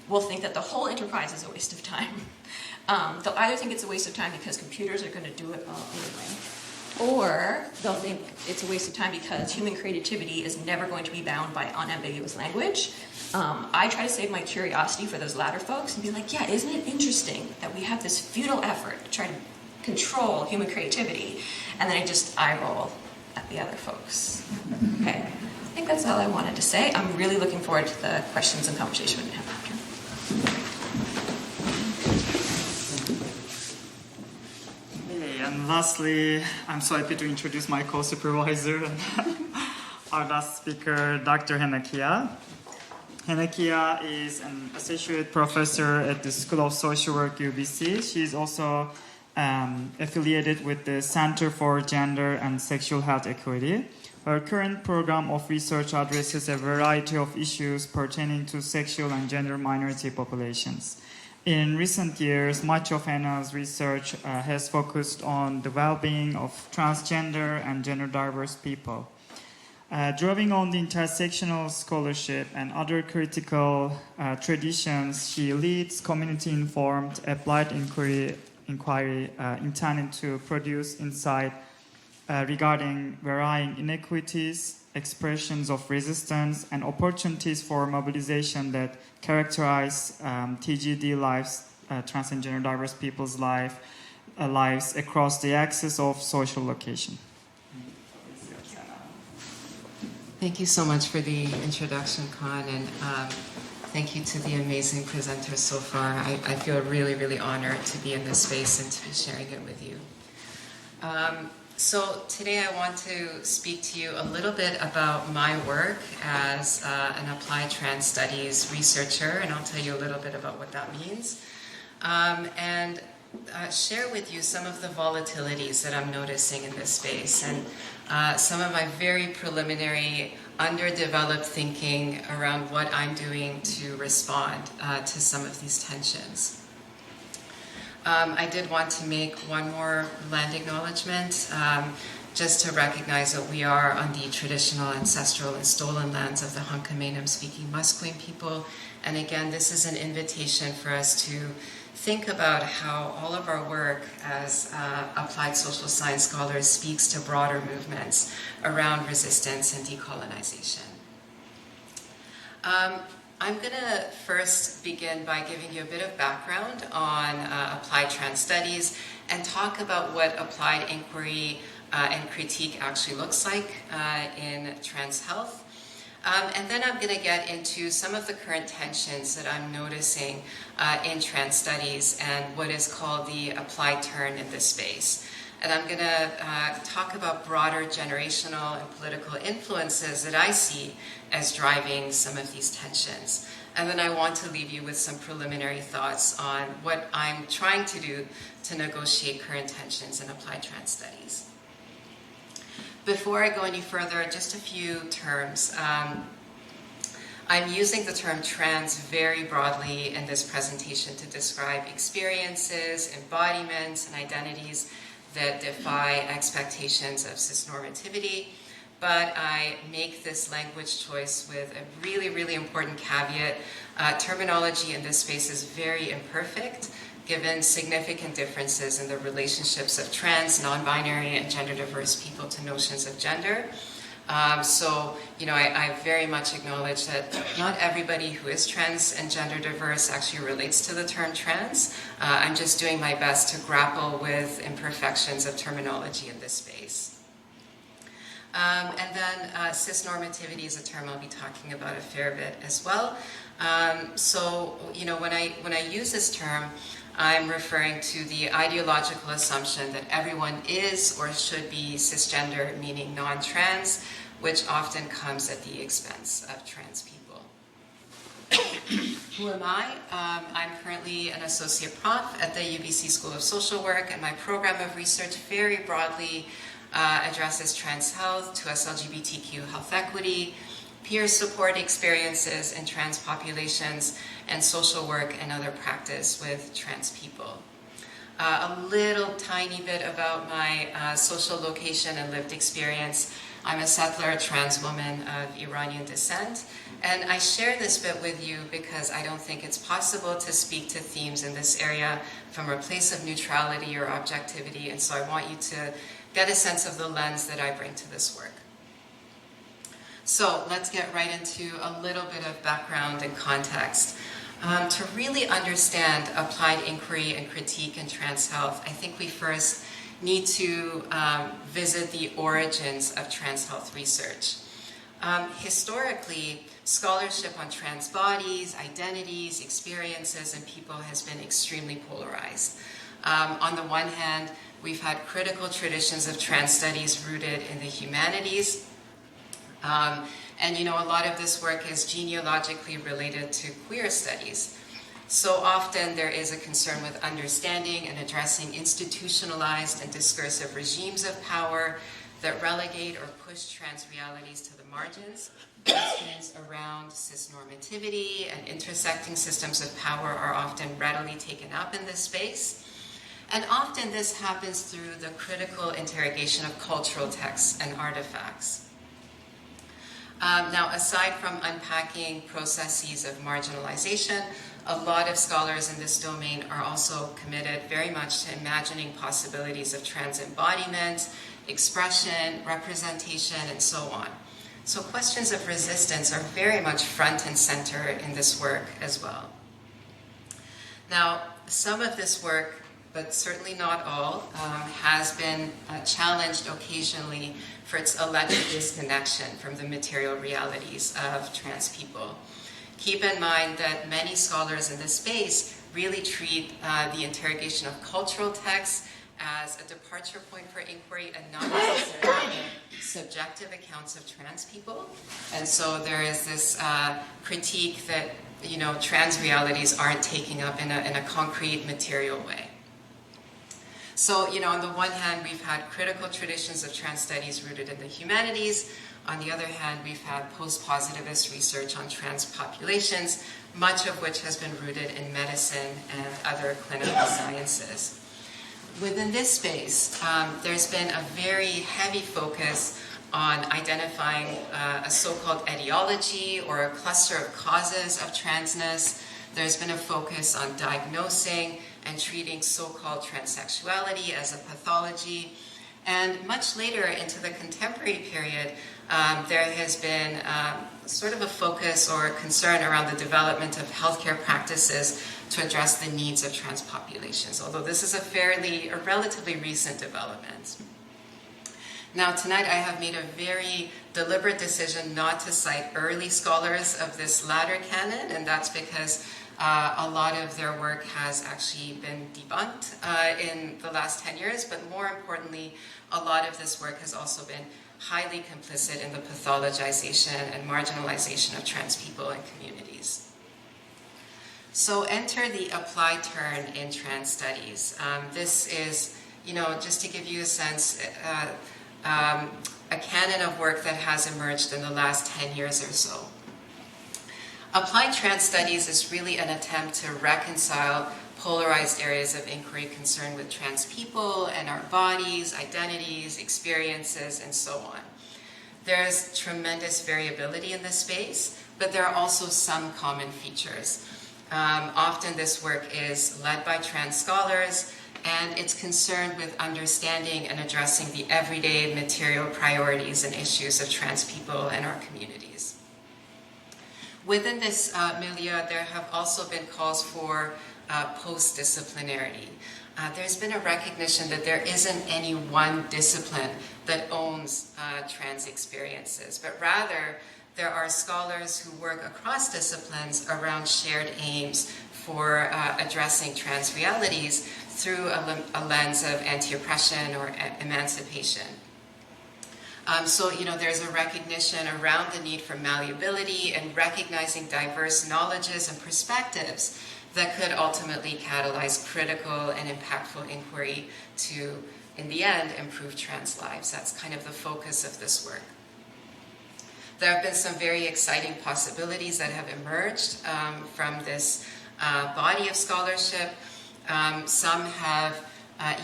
will think that the whole enterprise is a waste of time. They'll either think it's a waste of time because computers are going to do it all anyway, or they'll think it's a waste of time because human creativity is never going to be bound by unambiguous language. I try to save my curiosity for those latter folks and be like, yeah, isn't it interesting that we have this futile effort to try to control human creativity, and then I just eye roll at the other folks. Okay, I think that's all I wanted to say. I'm really looking forward to the questions and conversation we can have after. Hey, and lastly, I'm so happy to introduce my co-supervisor and our last speaker, Dr. Henekia. Henekia is an associate professor at the School of Social Work, UBC. She's also affiliated with the Center for Gender and Sexual Health Equity. Her current program of research addresses a variety of issues pertaining to sexual and gender minority populations. In recent years, much of Henna's research has focused on the well-being of transgender and gender-diverse people. Drawing on the intersectional scholarship and other critical traditions, she leads community-informed applied inquiry intended to produce insight regarding varying inequities, expressions of resistance, and opportunities for mobilization that characterize TGD lives, trans and gender diverse people's life, lives across the axis of social location. Thank you so much for the introduction, Khan, and thank you to the amazing presenters so far. I feel really, really honored to be in this space and to be sharing it with you. So today I want to speak to you a little bit about my work as an applied trans studies researcher, and I'll tell you a little bit about what that means. And share with you some of the volatilities that I'm noticing in this space and some of my very preliminary underdeveloped thinking around what I'm doing to respond to some of these tensions. I did want to make one more land acknowledgement, just to recognize that we are on the traditional, ancestral, and stolen lands of the Hunkaminam-speaking Musqueam people. And again, this is an invitation for us to think about how all of our work as applied social science scholars speaks to broader movements around resistance and decolonization. I'm going to first begin by giving you a bit of background on applied trans studies and talk about what applied inquiry and critique actually looks like in trans health. And then I'm going to get into some of the current tensions that I'm noticing in trans studies and what is called the applied turn in this space. And I'm going to talk about broader generational and political influences that I see as driving some of these tensions. And then I want to leave you with some preliminary thoughts on what I'm trying to do to negotiate current tensions in applied trans studies. Before I go any further, just a few terms. I'm using the term trans very broadly in this presentation to describe experiences, embodiments, and identities that defy expectations of cisnormativity. But I make this language choice with a really, really important caveat. Terminology in this space is very imperfect, given significant differences in the relationships of trans, non-binary, and gender-diverse people to notions of gender. So, I very much acknowledge that not everybody who is trans and gender-diverse actually relates to the term trans. I'm just doing my best to grapple with imperfections of terminology in this space. And then cisnormativity is a term I'll be talking about a fair bit as well. So, when I use this term, I'm referring to the ideological assumption that everyone is or should be cisgender, meaning non-trans, which often comes at the expense of trans people. Who am I? I'm currently an associate prof at the UBC School of Social Work, and my program of research very broadly addresses trans health to LGBTQ health equity, peer support experiences in trans populations, and social work and other practice with trans people. A little tiny bit about my social location and lived experience. I'm a settler trans woman of Iranian descent, and I share this bit with you because I don't think it's possible to speak to themes in this area from a place of neutrality or objectivity, and so I want you to get a sense of the lens that I bring to this work. So let's get right into a little bit of background and context. To really understand applied inquiry and critique in trans health, I think we first need to visit the origins of trans health research. Historically, scholarship on trans bodies, identities, experiences, and people has been extremely polarized. On the one hand, we've had critical traditions of trans studies rooted in the humanities. And a lot of this work is genealogically related to queer studies. So often there is a concern with understanding and addressing institutionalized and discursive regimes of power that relegate or push trans realities to the margins. Questions around cisnormativity and intersecting systems of power are often readily taken up in this space. And often this happens through the critical interrogation of cultural texts and artifacts. Now, aside from unpacking processes of marginalization, a lot of scholars in this domain are also committed very much to imagining possibilities of trans embodiment, expression, representation, and so on. So questions of resistance are very much front and center in this work as well. Now, some of this work but certainly not all, has been challenged occasionally for its alleged disconnection from the material realities of trans people. Keep in mind that many scholars in this space really treat the interrogation of cultural texts as a departure point for inquiry and not necessarily subjective accounts of trans people. And so there is this critique that, trans realities aren't taking up in a concrete, material way. So, on the one hand, we've had critical traditions of trans studies rooted in the humanities. On the other hand, we've had post-positivist research on trans populations, much of which has been rooted in medicine and other clinical sciences. Within this space, there's been a very heavy focus on identifying a so-called etiology or a cluster of causes of transness. There's been a focus on diagnosing and treating so-called transsexuality as a pathology. And much later into the contemporary period, there has been sort of a focus or a concern around the development of healthcare practices to address the needs of trans populations, although this is a relatively recent development. Now, tonight I have made a very deliberate decision not to cite early scholars of this latter canon, and that's because a lot of their work has actually been debunked in the last 10 years, but more importantly, a lot of this work has also been highly complicit in the pathologization and marginalization of trans people and communities. So enter the applied turn in trans studies. This is, just to give you a sense, a canon of work that has emerged in the last 10 years or so. Applied trans studies is really an attempt to reconcile polarized areas of inquiry concerned with trans people and our bodies, identities, experiences, and so on. There's tremendous variability in this space, but there are also some common features. Often this work is led by trans scholars, and it's concerned with understanding and addressing the everyday material priorities and issues of trans people and our communities. Within this milieu, there have also been calls for post-disciplinarity. There's been a recognition that there isn't any one discipline that owns trans experiences, but rather there are scholars who work across disciplines around shared aims for addressing trans realities through a lens of anti-oppression or emancipation. So, there's a recognition around the need for malleability and recognizing diverse knowledges and perspectives that could ultimately catalyze critical and impactful inquiry to, in the end, improve trans lives. That's kind of the focus of this work. There have been some very exciting possibilities that have emerged from this body of scholarship. Some have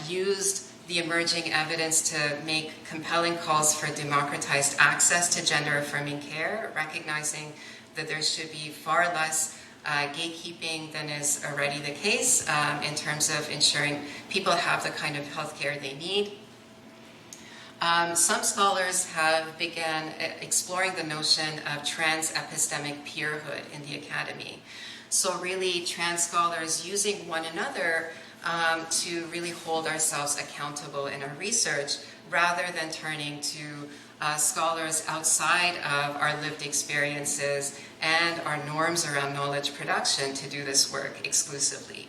used the emerging evidence to make compelling calls for democratized access to gender-affirming care, recognizing that there should be far less gatekeeping than is already the case in terms of ensuring people have the kind of healthcare they need. Some scholars have begun exploring the notion of trans epistemic peerhood in the academy. So really trans scholars using one another to really hold ourselves accountable in our research rather than turning to scholars outside of our lived experiences and our norms around knowledge production to do this work exclusively.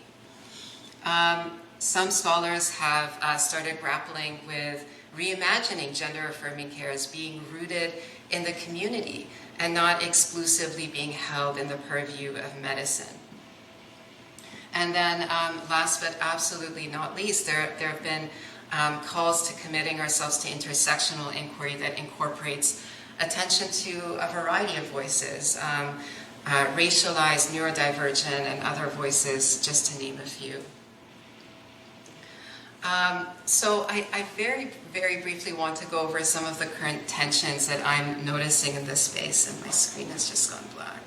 Some scholars have started grappling with reimagining gender-affirming care as being rooted in the community and not exclusively being held in the purview of medicine. And then last but absolutely not least, there have been calls to committing ourselves to intersectional inquiry that incorporates attention to a variety of voices, racialized, neurodivergent, and other voices, just to name a few. So I very, very briefly want to go over some of the current tensions that I'm noticing in this space, and my screen has just gone black.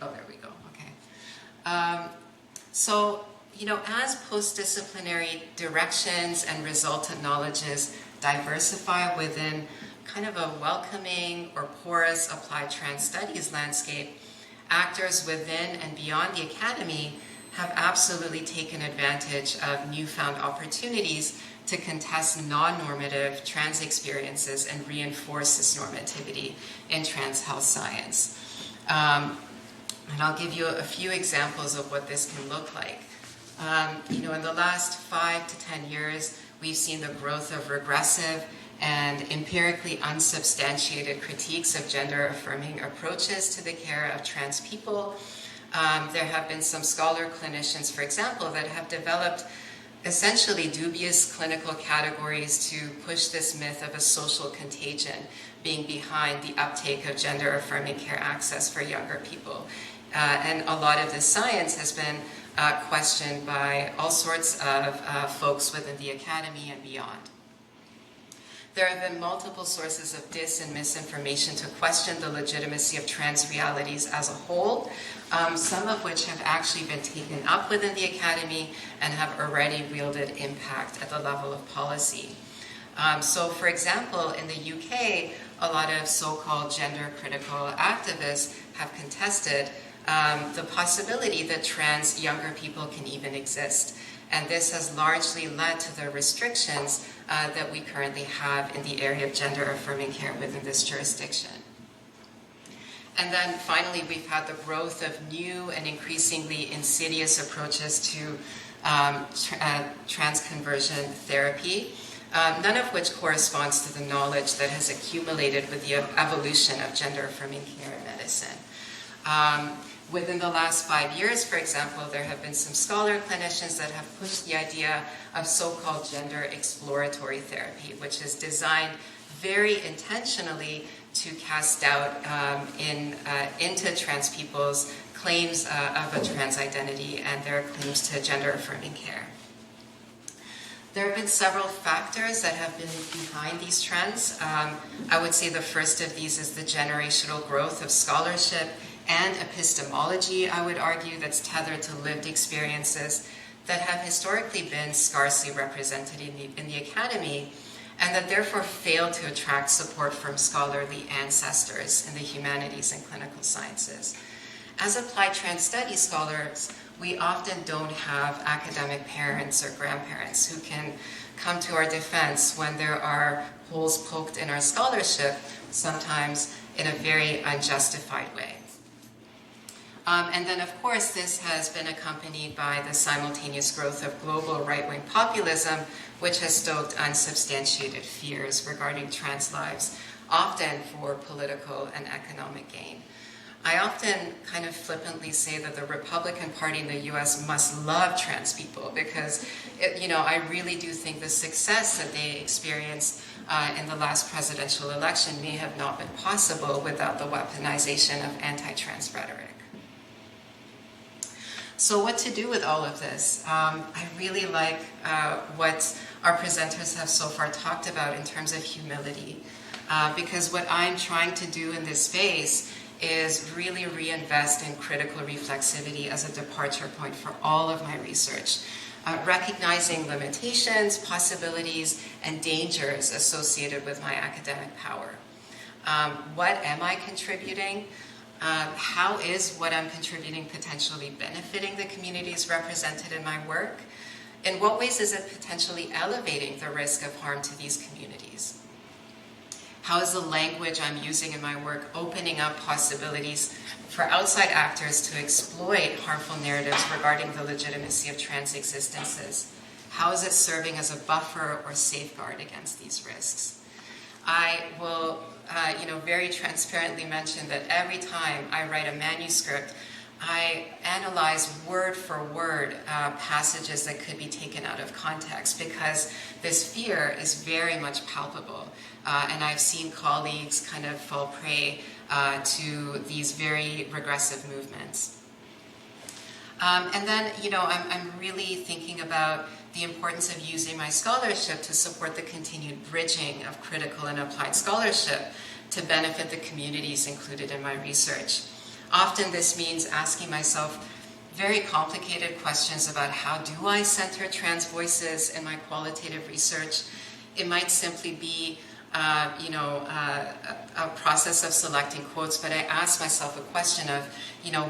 Oh, there we go, okay. So, as post-disciplinary directions and resultant knowledges diversify within kind of a welcoming or porous applied trans studies landscape, actors within and beyond the academy have absolutely taken advantage of newfound opportunities to contest non-normative trans experiences and reinforce this normativity in trans health science. And I'll give you a few examples of what this can look like. In the last 5 to 10 years, we've seen the growth of regressive and empirically unsubstantiated critiques of gender-affirming approaches to the care of trans people. There have been some scholar clinicians, for example, that have developed essentially dubious clinical categories to push this myth of a social contagion being behind the uptake of gender-affirming care access for younger people. And a lot of this science has been questioned by all sorts of folks within the academy and beyond. There have been multiple sources of dis and misinformation to question the legitimacy of trans realities as a whole, some of which have actually been taken up within the academy and have already wielded impact at the level of policy. So, for example, in the UK, a lot of so-called gender-critical activists have contested the possibility that trans younger people can even exist. And this has largely led to the restrictions that we currently have in the area of gender-affirming care within this jurisdiction. And then finally, we've had the growth of new and increasingly insidious approaches to trans conversion therapy, none of which corresponds to the knowledge that has accumulated with the evolution of gender-affirming care in medicine. Within the last 5 years, for example, there have been some scholar clinicians that have pushed the idea of so-called gender exploratory therapy, which is designed very intentionally to cast doubt into trans people's claims of a trans identity and their claims to gender-affirming care. There have been several factors that have been behind these trends. I would say the first of these is the generational growth of scholarship and epistemology, I would argue, that's tethered to lived experiences that have historically been scarcely represented in the academy, and that therefore fail to attract support from scholarly ancestors in the humanities and clinical sciences. As applied trans studies scholars, we often don't have academic parents or grandparents who can come to our defense when there are holes poked in our scholarship, sometimes in a very unjustified way. And then, of course, this has been accompanied by the simultaneous growth of global right-wing populism, which has stoked unsubstantiated fears regarding trans lives, often for political and economic gain. I often kind of flippantly say that the Republican Party in the US must love trans people because, I really do think the success that they experienced in the last presidential election may have not been possible without the weaponization of anti-trans rhetoric. So what to do with all of this? I really like what our presenters have so far talked about in terms of humility, because what I'm trying to do in this space is really reinvest in critical reflexivity as a departure point for all of my research, recognizing limitations, possibilities, and dangers associated with my academic power. What am I contributing? How is what I'm contributing potentially benefiting the communities represented in my work? In what ways is it potentially elevating the risk of harm to these communities? How is the language I'm using in my work opening up possibilities for outside actors to exploit harmful narratives regarding the legitimacy of trans existences? How is it serving as a buffer or safeguard against these risks? I will very transparently mention that every time I write a manuscript, I analyze word for word passages that could be taken out of context because this fear is very much palpable. And I've seen colleagues kind of fall prey to these very regressive movements. And then, I'm really thinking about the importance of using my scholarship to support the continued bridging of critical and applied scholarship to benefit the communities included in my research. Often this means asking myself very complicated questions about how do I center trans voices in my qualitative research. It might simply be a process of selecting quotes, but I asked myself a question of,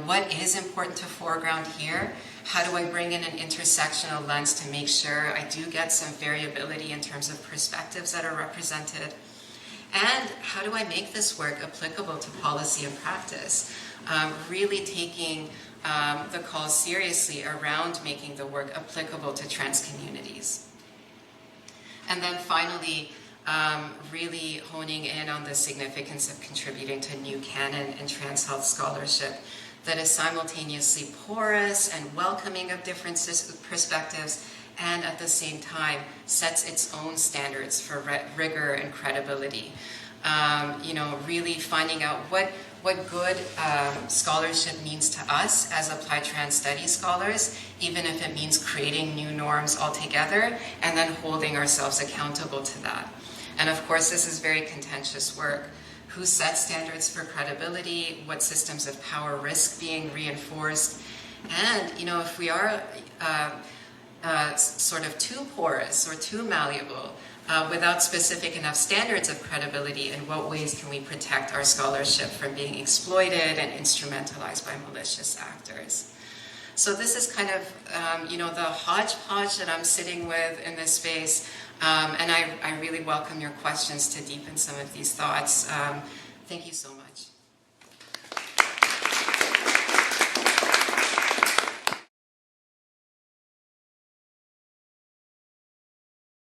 what is important to foreground here? How do I bring in an intersectional lens to make sure I do get some variability in terms of perspectives that are represented? And how do I make this work applicable to policy and practice? Really taking the call seriously around making the work applicable to trans communities. And then finally, really honing in on the significance of contributing to a new canon in trans health scholarship that is simultaneously porous and welcoming of different perspectives, and at the same time sets its own standards for rigor and credibility. Really finding out what good scholarship means to us as applied trans studies scholars, even if it means creating new norms altogether, and then holding ourselves accountable to that. And of course, this is very contentious work. Who sets standards for credibility? What systems of power risk being reinforced? And, if we are sort of too porous or too malleable, without specific enough standards of credibility, in what ways can we protect our scholarship from being exploited and instrumentalized by malicious actors? So this is kind of, the hodgepodge that I'm sitting with in this space, and I really welcome your questions to deepen some of these thoughts. Thank you so much.